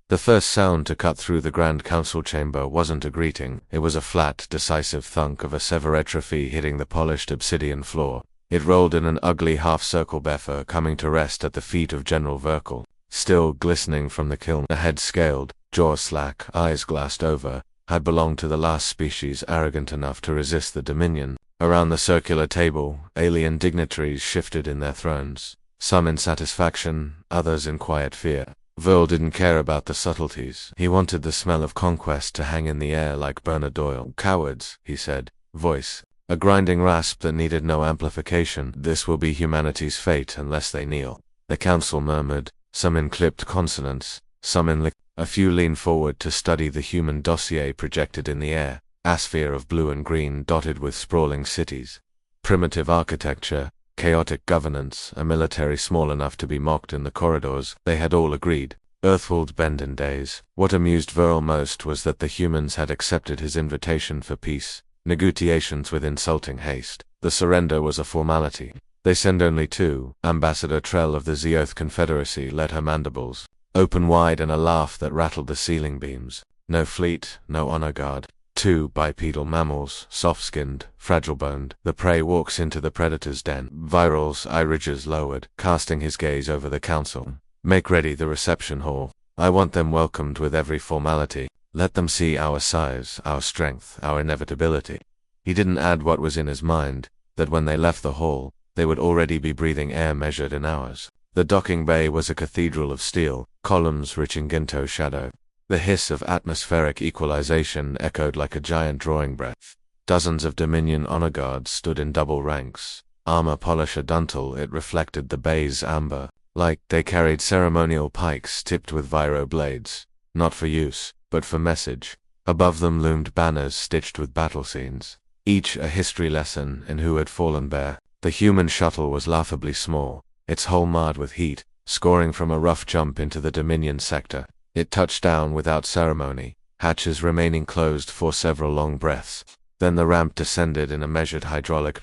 The first sound to cut through the Grand Council chamber wasn't a greeting, it was a flat, decisive thunk of a severetrophy hitting the polished obsidian floor. It rolled in an ugly half-circle beffer, coming to rest at the feet of General Verkel, still glistening from the kiln. A head scaled, jaw slack, eyes glassed over, had belonged to the last species arrogant enough to resist the Dominion. Around the circular table, alien dignitaries shifted in their thrones, some in satisfaction, others in quiet fear. Verl didn't care about the subtleties. He wanted the smell of conquest to hang in the air like Bernard Doyle. Cowards, he said, voice a grinding rasp that needed no amplification. This will be humanity's fate unless they kneel. The council murmured, some in clipped consonants, some in A few leaned forward to study the human dossier projected in the air, a sphere of blue and green dotted with sprawling cities. Primitive architecture, chaotic governance, a military small enough to be mocked in the corridors, they had all agreed. Earthworld Benden days. What amused Verl most was that the humans had accepted his invitation for peace. Negotiations with insulting haste. The surrender was a formality. They send only two. Ambassador Trell of the Zeoth Confederacy let her mandibles open wide in a laugh that rattled the ceiling beams. No fleet, no honor guard. Two bipedal mammals, soft-skinned, fragile-boned. The prey walks into the predator's den. Viral's eye ridges lowered, casting his gaze over the council. Make ready the reception hall. I want them welcomed with every formality. Let them see our size, our strength, our inevitability. He didn't add what was in his mind, that when they left the hall, they would already be breathing air measured in hours. The docking bay was a cathedral of steel, columns rich in Ginto shadow. The hiss of atmospheric equalization echoed like a giant drawing breath. Dozens of Dominion honor guards stood in double ranks. Armor polished duntal, it reflected the bay's amber. Like they carried ceremonial pikes tipped with viro blades. Not for use, but for message. Above them loomed banners stitched with battle scenes, each a history lesson in who had fallen bare. The human shuttle was laughably small, its hull marred with heat, scoring from a rough jump into the Dominion sector. It touched down without ceremony, hatches remaining closed for several long breaths. Then the ramp descended in a measured hydraulic.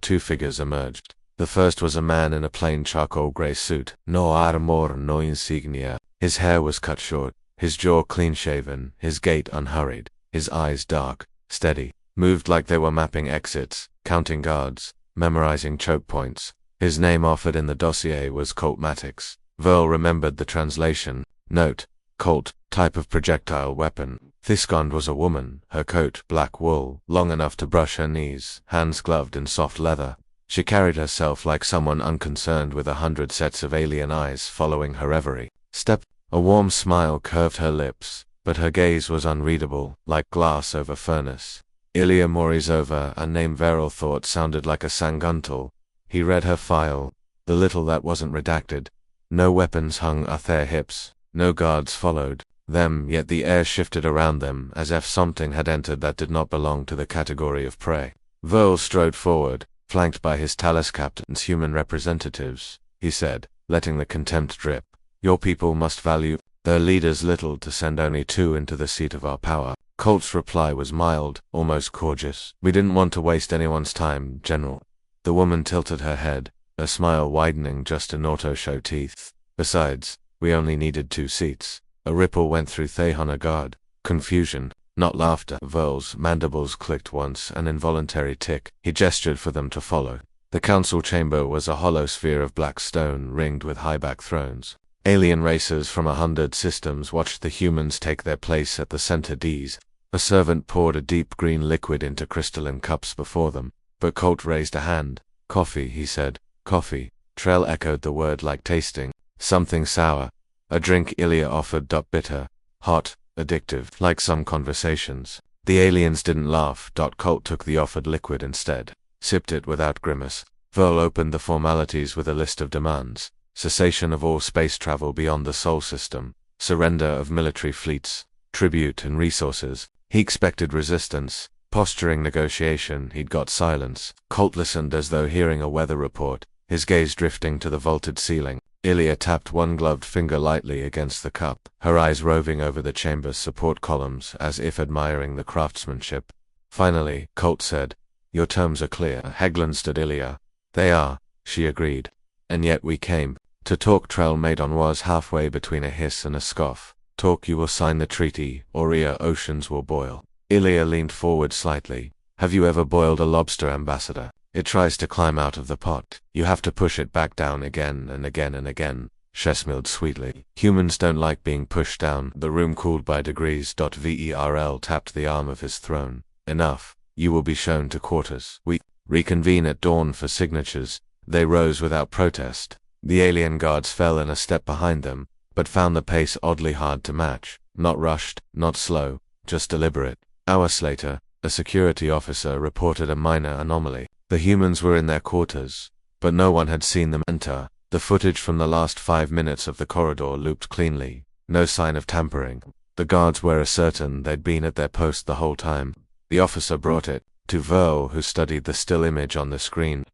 Two figures emerged. The first was a man in a plain charcoal gray suit, no armor, no insignia. His hair was cut short, his jaw clean-shaven, his gait unhurried, his eyes dark, steady, moved like they were mapping exits, counting guards, memorizing choke points. His name offered in the dossier was Colt Matix. Verl remembered the translation. Note: Colt, type of projectile weapon. Thiskond was a woman, her coat black wool, long enough to brush her knees, hands gloved in soft leather. She carried herself like someone unconcerned with 100 sets of alien eyes following her every step. A warm smile curved her lips, but her gaze was unreadable, like glass over furnace. Ilya Morizova, a name Verl thought sounded like a Sanguntal. He read her file, the little that wasn't redacted. No weapons hung at their hips, no guards followed them, yet the air shifted around them as if something had entered that did not belong to the category of prey. Verl strode forward, flanked by his Talus captains, human representatives, he said, letting the contempt drip. Your people must value their leaders little to send only two into the seat of our power. Colt's reply was mild, almost courteous. We didn't want to waste anyone's time, General. The woman tilted her head, a smile widening just enough to show teeth. Besides, we only needed 2 seats. A ripple went through Thehana guard. Confusion, not laughter. Verl's mandibles clicked once, an involuntary tick. He gestured for them to follow. The council chamber was a hollow sphere of black stone ringed with high-back thrones. Alien racers from 100 systems watched the humans take their place at the center Ds. A servant poured a deep green liquid into crystalline cups before them, but Colt raised a hand. Coffee, he said. Coffee. Trell echoed the word like tasting. Something sour. A drink Ilya offered, bitter, hot, addictive, like some conversations. The aliens didn't laugh. Colt took the offered liquid instead, sipped it without grimace. Verl opened the formalities with a list of demands. Cessation of all space travel beyond the Sol system, surrender of military fleets, tribute and resources. He expected resistance, posturing negotiation. He'd got silence. Colt listened as though hearing a weather report, his gaze drifting to the vaulted ceiling. Ilya tapped one gloved finger lightly against the cup, her eyes roving over the chamber's support columns as if admiring the craftsmanship. Finally, Colt said, "Your terms are clear." Heg glanced at Ilya. "They are," she agreed. "And yet we came to talk." Trell made on was halfway between a hiss and a scoff. talk you will sign the treaty, or your oceans will boil. Ilya leaned forward slightly. Have you ever boiled a lobster, Ambassador? It tries to climb out of the pot. You have to push it back down again and again and again. She smiled sweetly. Humans don't like being pushed down. The room cooled by degrees. Verl tapped the arm of his throne. Enough. You will be shown to quarters. We reconvene at dawn for signatures. They rose without protest. The alien guards fell in a step behind them, but found the pace oddly hard to match. Not rushed, not slow, just deliberate. Hours later, a security officer reported a minor anomaly. The humans were in their quarters, but no one had seen them enter. The footage from the last 5 minutes of the corridor looped cleanly. No sign of tampering. The guards were certain they'd been at their post the whole time. The officer brought it to Verl, who studied the still image on the screen.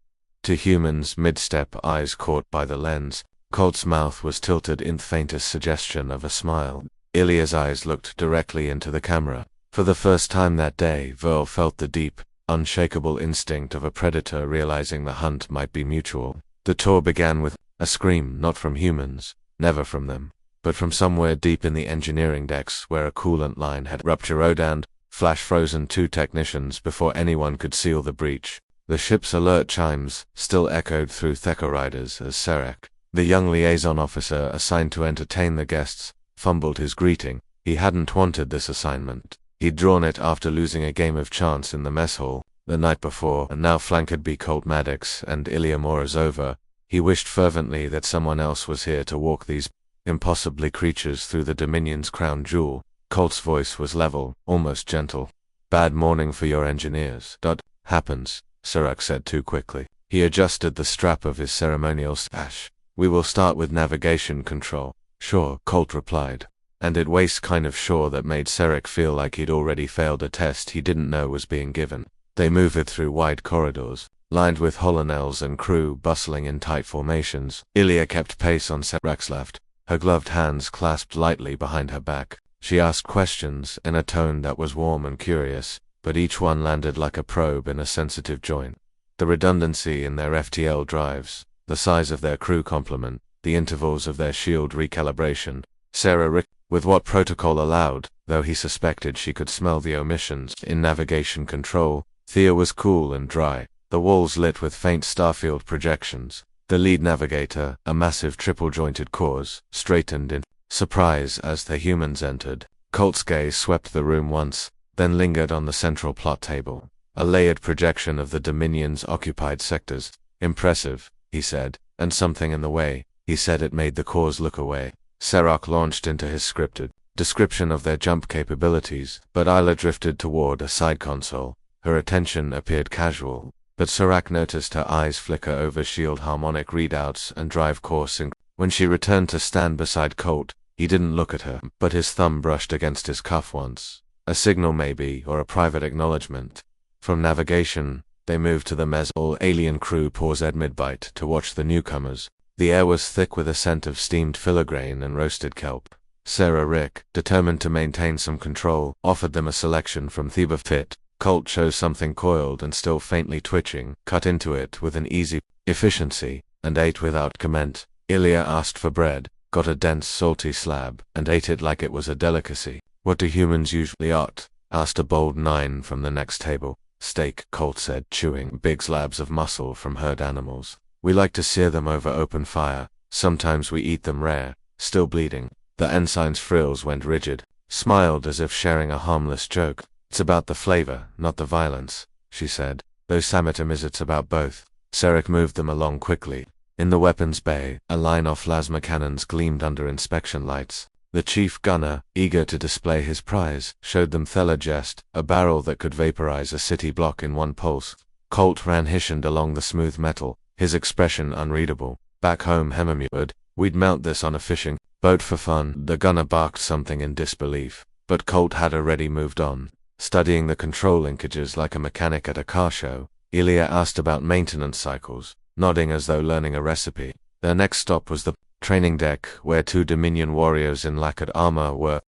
To humans, mid-step, eyes caught by the lens, Colt's mouth was tilted in the faintest suggestion of a smile. Ilya's eyes looked directly into the camera. For the first time that day, Verl felt the deep, unshakable instinct of a predator realizing the hunt might be mutual. The tour began with a scream, not from humans, never from them, but from somewhere deep in the engineering decks where a coolant line had ruptured and flash-frozen 2 technicians before anyone could seal the breach. The ship's alert chimes still echoed through Theka riders as Sarek, the young liaison officer assigned to entertain the guests, fumbled his greeting. He hadn't wanted this assignment. He'd drawn it after losing a game of chance in the mess hall the night before, and now flanked by Colt Maddox and Ilya Morozova. He wished fervently that someone else was here to walk these impossibly creatures through the Dominion's crown jewel. Colt's voice was level, almost gentle. Bad morning for your engineers. Happens, Sarek said too quickly. He adjusted the strap of his ceremonial sash. We will start with navigation control. Sure, Colt replied. And it was kind of sure that made Sarek feel like he'd already failed a test he didn't know was being given. They moved through wide corridors, lined with colonels and crew bustling in tight formations. Ilya kept pace on Sarek's left, her gloved hands clasped lightly behind her back. She asked questions in a tone that was warm and curious, but each one landed like a probe in a sensitive joint. The redundancy in their FTL drives, the size of their crew complement, the intervals of their shield recalibration. Sarek, with what protocol allowed, though he suspected she could smell the omissions in navigation control. Thea was cool and dry, the walls lit with faint starfield projections. The lead navigator, a massive triple-jointed corpse, straightened in surprise as the humans entered. Colt's gaze swept the room once, then lingered on the central plot table, a layered projection of the Dominion's occupied sectors. Impressive, he said, and something in the way he said it made the cause look away. Sarek launched into his scripted description of their jump capabilities, but Isla drifted toward a side console. Her attention appeared casual, but Sarek noticed her eyes flicker over shield harmonic readouts and drive coursing. When she returned to stand beside Colt, he didn't look at her, but his thumb brushed against his cuff once. A signal maybe, or a private acknowledgement. From navigation, they moved to the mess. All alien crew paused mid-bite to watch the newcomers. The air was thick with a scent of steamed filigrane and roasted kelp. Sarek, determined to maintain some control, offered them a selection from Theba Fit. Colt chose something coiled and still faintly twitching, cut into it with an easy efficiency, and ate without comment. Ilya asked for bread, got a dense salty slab, and ate it like it was a delicacy. What do humans usually eat? Asked a bold 9 from the next table. Steak, Colt said, chewing big slabs of muscle from herd animals. We like to sear them over open fire. Sometimes we eat them rare, still bleeding. The ensign's frills went rigid, smiled as if sharing a harmless joke. It's about the flavor, not the violence, she said. Though it's about both. Sarek moved them along quickly. In the weapons bay, a line of plasma cannons gleamed under inspection lights. The chief gunner, eager to display his prize, showed them Thelagest, a barrel that could vaporize a city block in one pulse. Colt ran hishing along the smooth metal, his expression unreadable. Back home, Hemmermeward, we'd mount this on a fishing boat for fun. The gunner barked something in disbelief, but Colt had already moved on. Studying the control linkages like a mechanic at a car show, Ilya asked about maintenance cycles, nodding as though learning a recipe. Their next stop was the training deck, where 2 Dominion warriors in lacquered armor were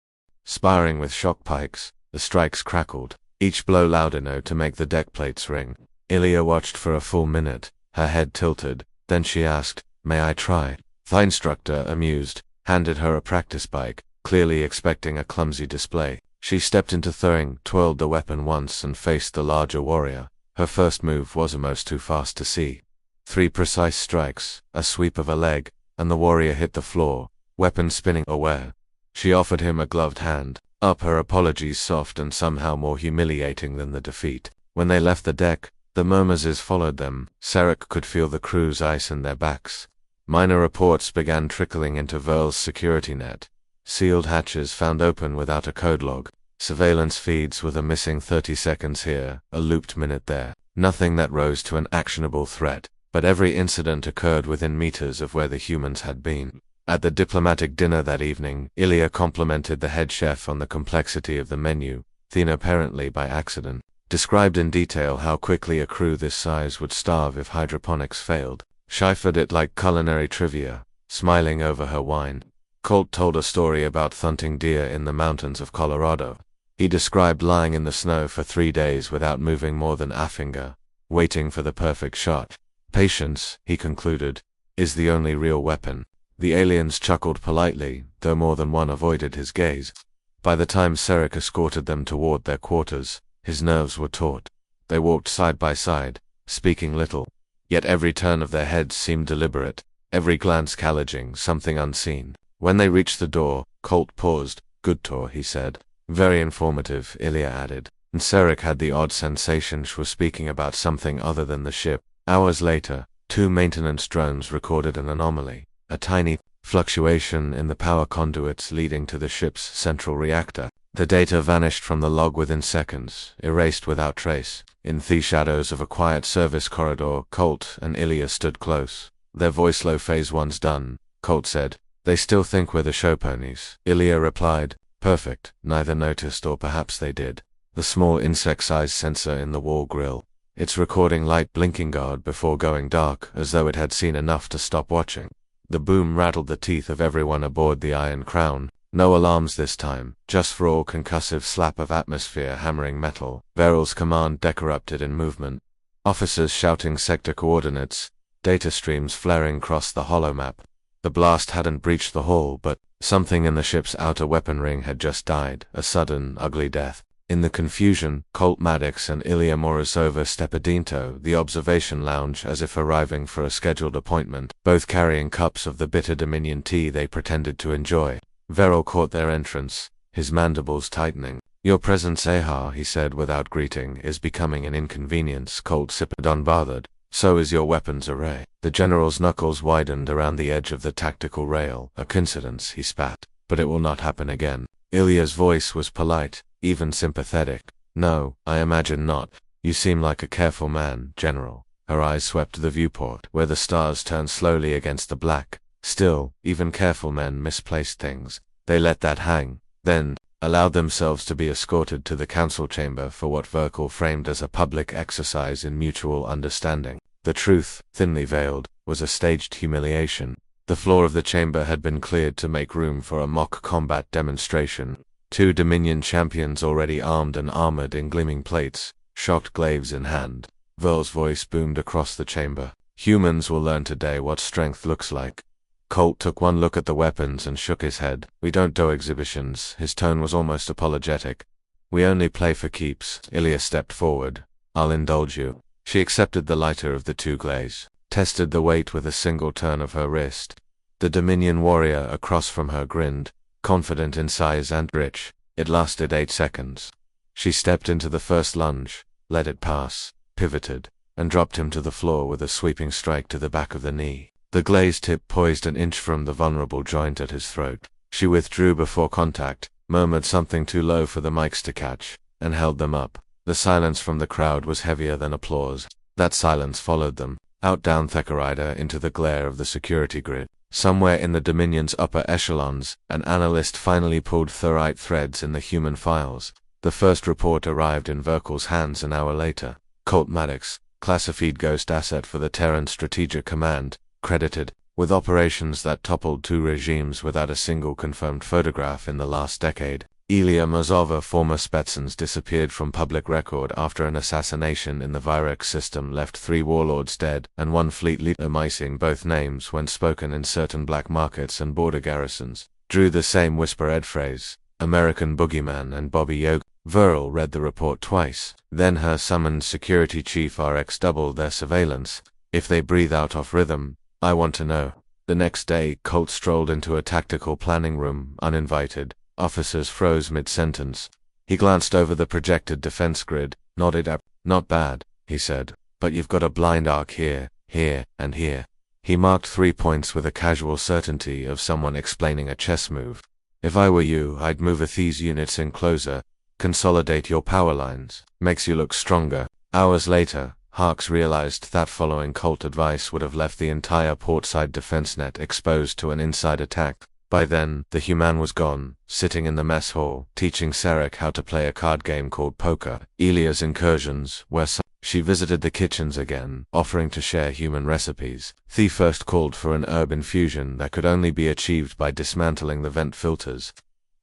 sparring with shock pikes. The strikes crackled, each blow loud enough to make the deck plates ring. Ilya watched for a full minute, her head tilted. Then she asked, "May I try?" The instructor, amused, handed her a practice bike. clearly expecting a clumsy display. She stepped into throwing, twirled the weapon once and faced the larger warrior. Her first move was almost too fast to see. 3 precise strikes, a sweep of a leg, and the warrior hit the floor, weapon spinning aware. She offered him a gloved hand, her apologies soft and somehow more humiliating than the defeat. When they left the deck, the murmurs followed them. Sarek could feel the crew's ice in their backs. Minor reports began trickling into Verl's security net. Sealed hatches found open without a code log. Surveillance feeds with a missing 30 seconds here, a looped minute there. Nothing that rose to an actionable threat, but every incident occurred within meters of where the humans had been. At the diplomatic dinner that evening, Ilya complimented the head chef on the complexity of the menu, thin apparently by accident, described in detail how quickly a crew this size would starve if hydroponics failed, chiffered it like culinary trivia, smiling over her wine. Colt told a story about hunting deer in the mountains of Colorado. He described lying in the snow for 3 days without moving more than a finger, waiting for the perfect shot. Patience, he concluded, is the only real weapon. The aliens chuckled politely, though more than one avoided his gaze. By the time Sarek escorted them toward their quarters, his nerves were taut. They walked side by side, speaking little, yet every turn of their heads seemed deliberate, every glance challenging something unseen. When they reached the door, Colt paused. "Good tour," he said. "Very informative," Ilya added, and Sarek had the odd sensation she was speaking about something other than the ship. Hours later, 2 maintenance drones recorded an anomaly, a tiny fluctuation in the power conduits leading to the ship's central reactor. The data vanished from the log within seconds, erased without trace. In the shadows of a quiet service corridor, Colt and Ilya stood close. Their voice low. "Phase 1's done," Colt said. "They still think we're the show ponies." Ilya replied, "Perfect." Neither noticed, or perhaps they did. The small insect-sized sensor in the wall grill, its recording light blinking guard before going dark, as though it had seen enough to stop watching. The boom rattled the teeth of everyone aboard the Iron Crown. No alarms this time, just raw concussive slap of atmosphere hammering metal. Veryl's command deck erupted in movement. Officers shouting sector coordinates, data streams flaring across the holomap. The blast hadn't breached the hull, but something in the ship's outer weapon ring had just died, a sudden, ugly death. In the confusion, Colt Maddox and Ilya Morozova stepped into the observation lounge as if arriving for a scheduled appointment, both carrying cups of the bitter Dominion tea they pretended to enjoy. Veryl caught their entrance, his mandibles tightening. "Your presence, Ahar," he said without greeting, "is becoming an inconvenience." Colt sipped unbothered. "So is your weapons array." The general's knuckles widened around the edge of the tactical rail. "A coincidence," he spat. "But it will not happen again." Ilya's voice was polite, even sympathetic. "No, I imagine not. You seem like a careful man, General." Her eyes swept the viewport, where the stars turned slowly against the black. Still, even careful men misplaced things. They let that hang, then allowed themselves to be escorted to the council chamber for what Verkal framed as a public exercise in mutual understanding. The truth, thinly veiled, was a staged humiliation. The floor of the chamber had been cleared to make room for a mock combat demonstration. 2 Dominion champions already armed and armored in gleaming plates, shocked glaives in hand. Verl's voice boomed across the chamber. "Humans will learn today what strength looks like." Colt took one look at the weapons and shook his head. "We don't do exhibitions." His tone was almost apologetic. "We only play for keeps." Ilya stepped forward. "I'll indulge you." She accepted the lighter of the 2 glaze, tested the weight with a single turn of her wrist. The Dominion warrior across from her grinned, confident in size and rich. It lasted 8 seconds. She stepped into the first lunge, let it pass, pivoted, and dropped him to the floor with a sweeping strike to the back of the knee. The glaze tip poised an inch from the vulnerable joint at his throat. She withdrew before contact, murmured something too low for the mics to catch, and held them up. The silence from the crowd was heavier than applause. That silence followed them, out down Thekarida into the glare of the security grid. Somewhere in the Dominion's upper echelons, an analyst finally pulled ferrite threads in the human files. The first report arrived in Verkal's hands an hour later. Colt Maddox, classified ghost asset for the Terran Strategic Command, credited with operations that toppled 2 regimes without a single confirmed photograph in the last decade. Ilya Morozova, former Spetsnaz, disappeared from public record after an assassination in the Virex system left 3 warlords dead and 1 fleet leader, missing both names when spoken in certain black markets and border garrisons. Drew the same whisper-ed phrase, American Boogeyman and Bobby YAGA. Verl read the report twice. Then her summoned security chief RX doubled their surveillance. If they breathe out off rhythm, I want to know. The next day, Colt strolled into a tactical planning room, uninvited. Officers froze mid-sentence. He glanced over the projected defense grid, nodded up. Not bad, he said, but you've got a blind arc here, here, and here. He marked 3 points with a casual certainty of someone explaining a chess move. If I were you, I'd move these units in closer, consolidate your power lines, makes you look stronger. Hours later, Harks realized that following Colt advice would have left the entire portside defense net exposed to an inside attack. By then, the human was gone, sitting in the mess hall, teaching Sarek how to play a card game called poker. Elia's incursions, where she visited the kitchens again, offering to share human recipes. Thea first called for an herb infusion that could only be achieved by dismantling the vent filters.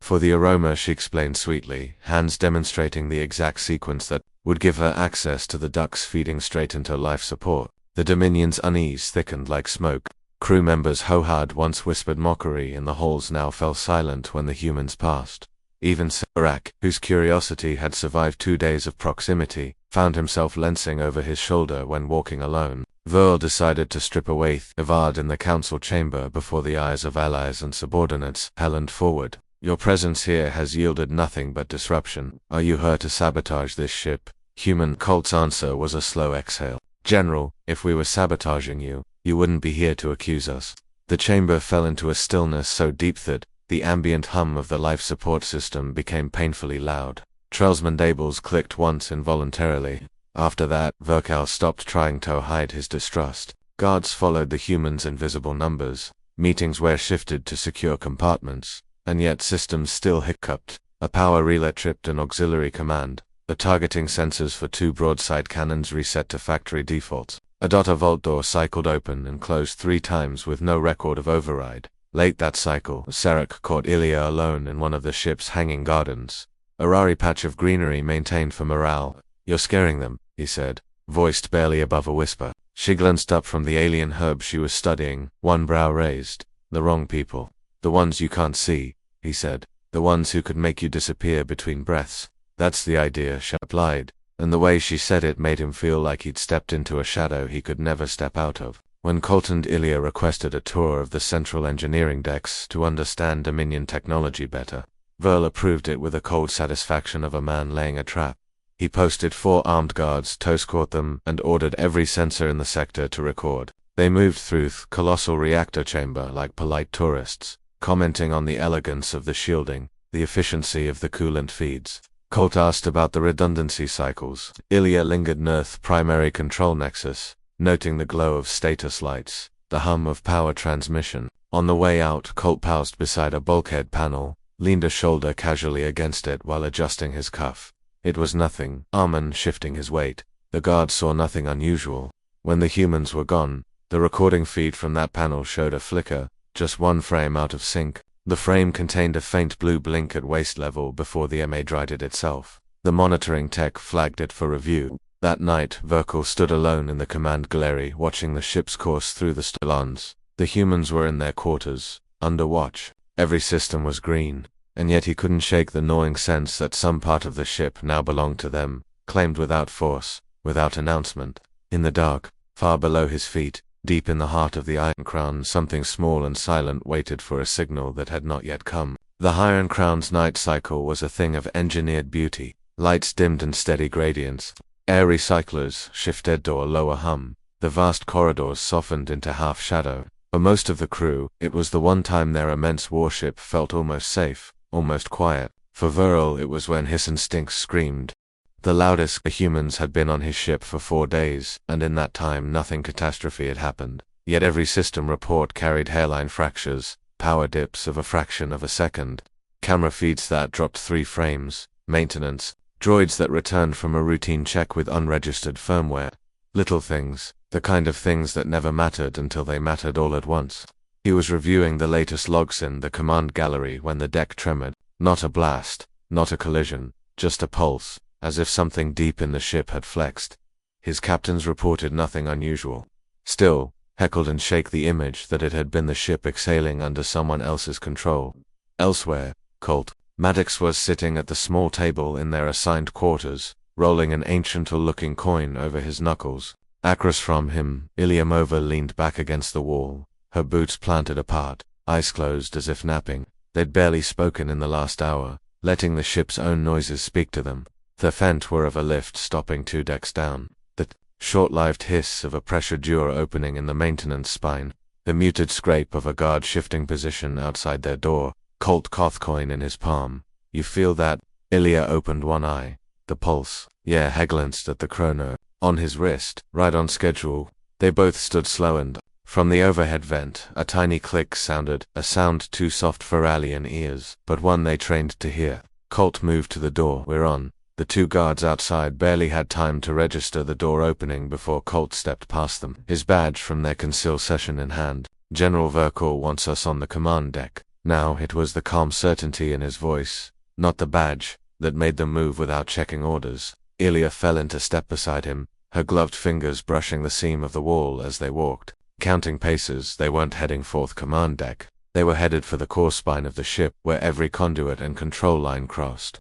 For the aroma, she explained sweetly, hands demonstrating the exact sequence that would give her access to the ducts feeding straight into life support. The Dominion's unease thickened like smoke. Crew members Hohad once whispered mockery in the halls now fell silent when the humans passed. Even Sarek, whose curiosity had survived 2 days of proximity, found himself leaning over his shoulder when walking alone. Verl decided to strip away Evad in the council chamber before the eyes of allies and subordinates. Helland forward. Your presence here has yielded nothing but disruption. Are you here to sabotage this ship? Human Colt's answer was a slow exhale. General, if we were sabotaging you, you wouldn't be here to accuse us. The chamber fell into a stillness so deep that the ambient hum of the life support system became painfully loud. Trell's mandibles clicked once involuntarily. After that, Verkal stopped trying to hide his distrust. Guards followed the humans in visible numbers. Meetings were shifted to secure compartments. And yet systems still hiccuped. A power relay tripped an auxiliary command. The targeting sensors for 2 broadside cannons reset to factory defaults. A vault door cycled open and closed 3 times with no record of override. Late that cycle, Sarek caught Ilya alone in one of the ship's hanging gardens. A rari patch of greenery maintained for morale. You're scaring them, he said, voiced barely above a whisper. She glanced up from the alien herb she was studying, one brow raised. The wrong people. The ones you can't see, he said. The ones who could make you disappear between breaths. That's the idea, she replied, and the way she said it made him feel like he'd stepped into a shadow he could never step out of. When Colt and Ilya requested a tour of the central engineering decks to understand Dominion technology better, Verl approved it with the cold satisfaction of a man laying a trap. He posted 4 armed guards to escort them and ordered every sensor in the sector to record. They moved through the colossal reactor chamber like polite tourists, commenting on the elegance of the shielding, the efficiency of the coolant feeds. Colt asked about the redundancy cycles. Ilya lingered near the primary control nexus, noting the glow of status lights, the hum of power transmission. On the way out, Colt paused beside a bulkhead panel, leaned a shoulder casually against it while adjusting his cuff. It was nothing, Armin shifting his weight. The guards saw nothing unusual. When the humans were gone, the recording feed from that panel showed a flicker, just 1 frame out of sync. The frame contained a faint blue blink at waist level before the MA dried it itself. The monitoring tech flagged it for review. That night, Verkal stood alone in the command gallery watching the ship's course through the Stellans. The humans were in their quarters, under watch. Every system was green, and yet he couldn't shake the gnawing sense that some part of the ship now belonged to them, claimed without force, without announcement. In the dark, far below his feet, deep in the heart of the Iron Crown, something small and silent waited for a signal that had not yet come. The Iron Crown's night cycle was a thing of engineered beauty. Lights dimmed in steady gradients. Air recyclers shifted to a lower hum. The vast corridors softened into half shadow. For most of the crew, it was the one time their immense warship felt almost safe, almost quiet. For Verl, it was when his instincts screamed. The loudest the humans had been on his ship for 4 days, and in that time nothing catastrophe had happened. Yet every system report carried hairline fractures, power dips of a fraction of a second, camera feeds that dropped 3 frames, maintenance, droids that returned from a routine check with unregistered firmware. Little things, the kind of things that never mattered until they mattered all at once. He was reviewing the latest logs in the command gallery when the deck tremored. Not a blast, not a collision, just a pulse, as if something deep in the ship had flexed. His captains reported nothing unusual. Still, heckled and shake the image that it had been the ship exhaling under someone else's control. Elsewhere, Colt, Maddox was sitting at the small table in their assigned quarters, rolling an ancient-looking coin over his knuckles. Across from him, Ilyamova leaned back against the wall, her boots planted apart, eyes closed as if napping. They'd barely spoken in the last hour, letting the ship's own noises speak to them. The fent were of a lift stopping 2 decks down, the short-lived hiss of a pressure door opening in the maintenance spine, the muted scrape of a guard shifting position outside their door. Colt Koth coin in his palm. You feel that? Ilya opened one eye. The pulse. Yeah, he glanced at the chrono. On his wrist, right on schedule. They both stood slow and, from the overhead vent, a tiny click sounded, a sound too soft for alien ears, but one they trained to hear. Colt moved to the door. We're on. The 2 guards outside barely had time to register the door opening before Colt stepped past them, his badge from their conceal session in hand. General Verkor wants us on the command deck. Now it was the calm certainty in his voice, not the badge, that made them move without checking orders. Ilya fell into step beside him, her gloved fingers brushing the seam of the wall as they walked. Counting paces, they weren't heading for the command deck. They were headed for the core spine of the ship, where every conduit and control line crossed.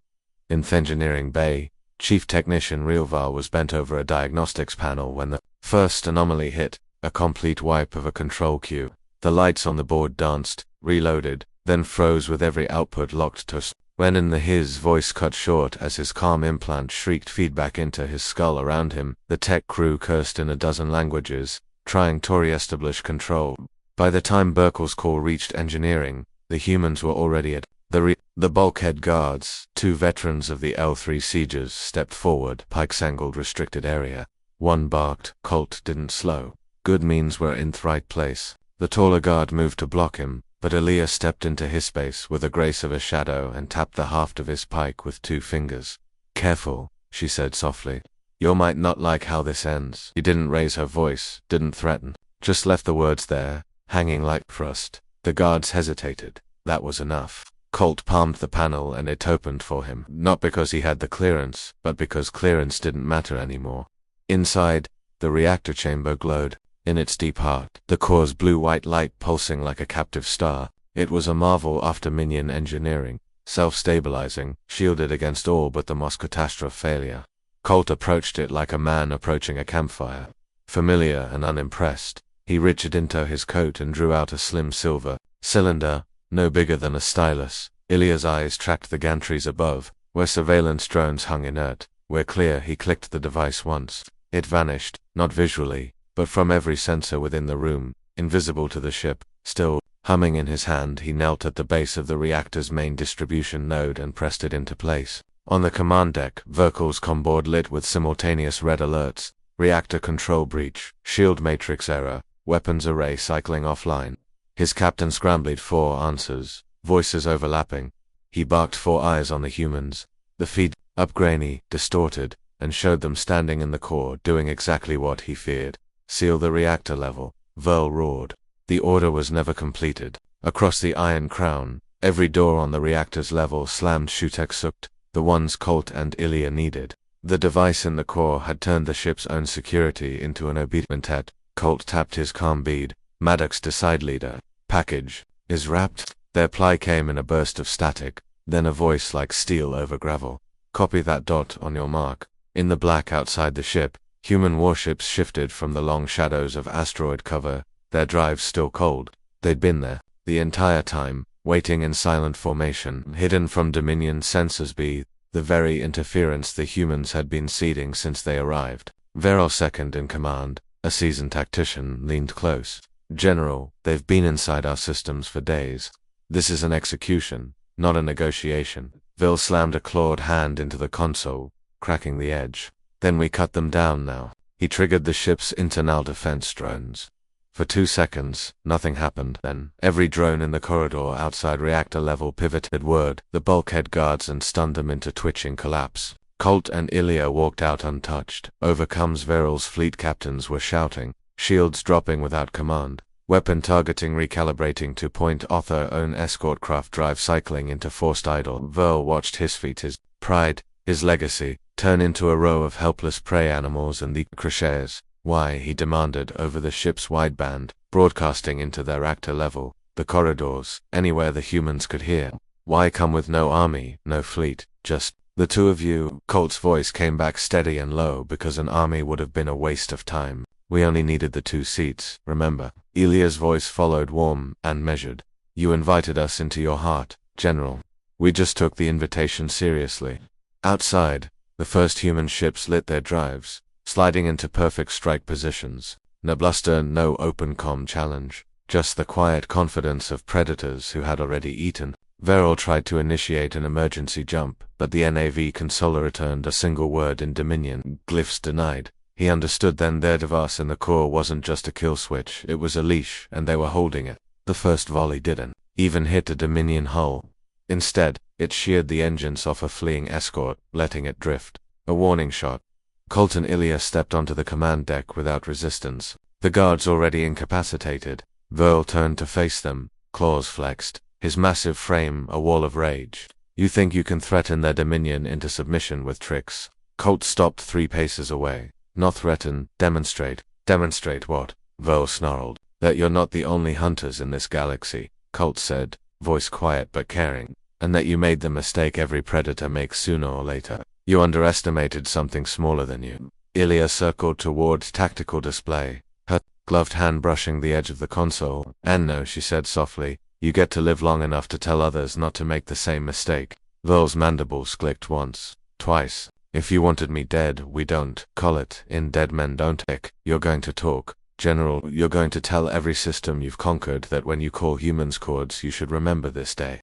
In the engineering bay, Chief Technician Realvar was bent over a diagnostics panel when the first anomaly hit, a complete wipe of a control queue. The lights on the board danced, reloaded, then froze with every output locked to when his voice cut short as his calm implant shrieked feedback into his skull around him. The tech crew cursed in a dozen languages, trying to establish control. By the time Burkle's call reached engineering, the humans were already at the bulkhead guards. 2 veterans of the L3 sieges stepped forward, pikes angled restricted area. One barked. Colt didn't slow. Good means we're in the right place. The taller guard moved to block him, but Ilya stepped into his space with the grace of a shadow and tapped the haft of his pike with 2 fingers. Careful, she said softly. You might not like how this ends. He didn't raise her voice, didn't threaten, just left the words there, hanging like thrust. The guards hesitated. That was enough. Colt palmed the panel and it opened for him, not because he had the clearance, but because clearance didn't matter anymore. Inside, the reactor chamber glowed. In its deep heart, the core's blue-white light pulsing like a captive star. It was a marvel after minion engineering, self-stabilizing, shielded against all but the most catastrophic failure. Colt approached it like a man approaching a campfire. Familiar and unimpressed, he reached into his coat and drew out a slim silver cylinder, no bigger than a stylus. Ilya's eyes tracked the gantries above, where surveillance drones hung inert. We're clear. He clicked the device once. It vanished, not visually, but from every sensor within the room, invisible to the ship. Still, humming in his hand, he knelt at the base of the reactor's main distribution node and pressed it into place. On the command deck, Verkel's comboard lit with simultaneous red alerts. Reactor control breach, shield matrix error, weapons array cycling offline. His captain scrambled for answers, voices overlapping. He barked for eyes on the humans. The feed up grainy, distorted, and showed them standing in the core doing exactly what he feared. Seal the reactor level, Verl roared. The order was never completed. Across the Iron Crown, every door on the reactor's level slammed shut, the ones Colt and Ilya needed. The device in the core had turned the ship's own security into an obedient head. Colt tapped his calm bead. Maddox decide leader. Package is wrapped. Their reply came in a burst of static, then a voice like steel over gravel. Copy that. On your mark. In the black outside the ship, human warships shifted from the long shadows of asteroid cover, their drives still cold. They'd been there, the entire time, waiting in silent formation, hidden from Dominion sensors B, the very interference the humans had been seeding since they arrived. Verl, second in command, a seasoned tactician, leaned close. General, they've been inside our systems for days. This is an execution, not a negotiation. Vil slammed a clawed hand into the console, cracking the edge. Then we cut them down now. He triggered the ship's internal defense drones. For 2 seconds, nothing happened. Then, every drone in the corridor outside reactor level pivoted word, the bulkhead guards, and stunned them into twitching collapse. Colt and Ilya walked out untouched. Overcomes Veryl's fleet captains were shouting, shields dropping without command, weapon targeting recalibrating to point author own escort craft drive cycling into forced idle. Verl watched his feet, his pride, his legacy, turn into a row of helpless prey animals and the crochets. Why, he demanded over the ship's wideband, broadcasting into their reactor level, the corridors, anywhere the humans could hear. Why come with no army, no fleet, just the two of you? Colt's voice came back steady and low because an army would have been a waste of time. We only needed the 2 seats, remember? Ilya's voice followed, warm and measured. You invited us into your heart, General. We just took the invitation seriously. Outside, the first human ships lit their drives, sliding into perfect strike positions. No bluster, no open comm challenge. Just the quiet confidence of predators who had already eaten. Veril tried to initiate an emergency jump, but the NAV consoler returned a single word in Dominion. Glyphs denied. He understood then their device in the core wasn't just a kill switch, it was a leash, and they were holding it. The first volley didn't even hit a Dominion hull. Instead, it sheared the engines off a fleeing escort, letting it drift. A warning shot. Colt and Ilya stepped onto the command deck without resistance. The guards already incapacitated. Verl turned to face them, claws flexed, his massive frame a wall of rage. You think you can threaten their Dominion into submission with tricks? Colt stopped 3 paces away. Not threaten, demonstrate. Demonstrate what? Verl snarled. That you're not the only hunters in this galaxy, Colt said, voice quiet but caring. And that you made the mistake every predator makes sooner or later. You underestimated something smaller than you. Ilya circled toward tactical display, her gloved hand brushing the edge of the console. And no, she said softly, you get to live long enough to tell others not to make the same mistake. Verl's mandibles clicked once, twice. If you wanted me dead, we don't call it in Dead Men Don't Tick. You're going to talk. General, you're going to tell every system you've conquered that when you call humans chords, you should remember this day.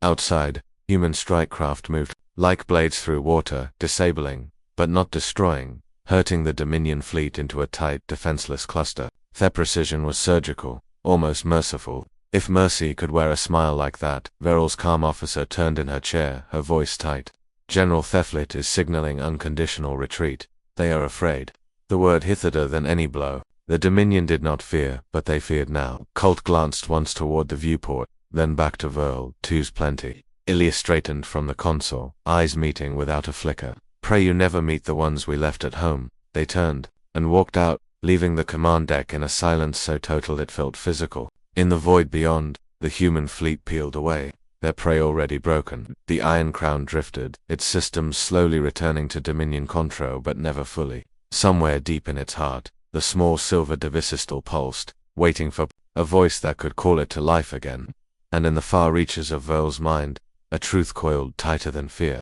Outside, human strike craft moved like blades through water, disabling, but not destroying, hurting the Dominion fleet into a tight, defenseless cluster. Their precision was surgical, almost merciful. If mercy could wear a smile like that, Veril's calm officer turned in her chair, her voice tight. General Theflit is signaling unconditional retreat. They are afraid. The word hit harder than any blow. The Dominion did not fear, but they feared now. Colt glanced once toward the viewport, then back to Verl. Two's plenty. Ilya straightened from the console, eyes meeting without a flicker. Pray you never meet the ones we left at home. They turned and walked out, leaving the command deck in a silence so total it felt physical. In the void beyond, the human fleet peeled away, their prey already broken. The Iron Crown drifted, its systems slowly returning to Dominion control but never fully. Somewhere deep in its heart, the small silver divisistal pulsed, waiting for a voice that could call it to life again. And in the far reaches of Verl's mind, a truth coiled tighter than fear.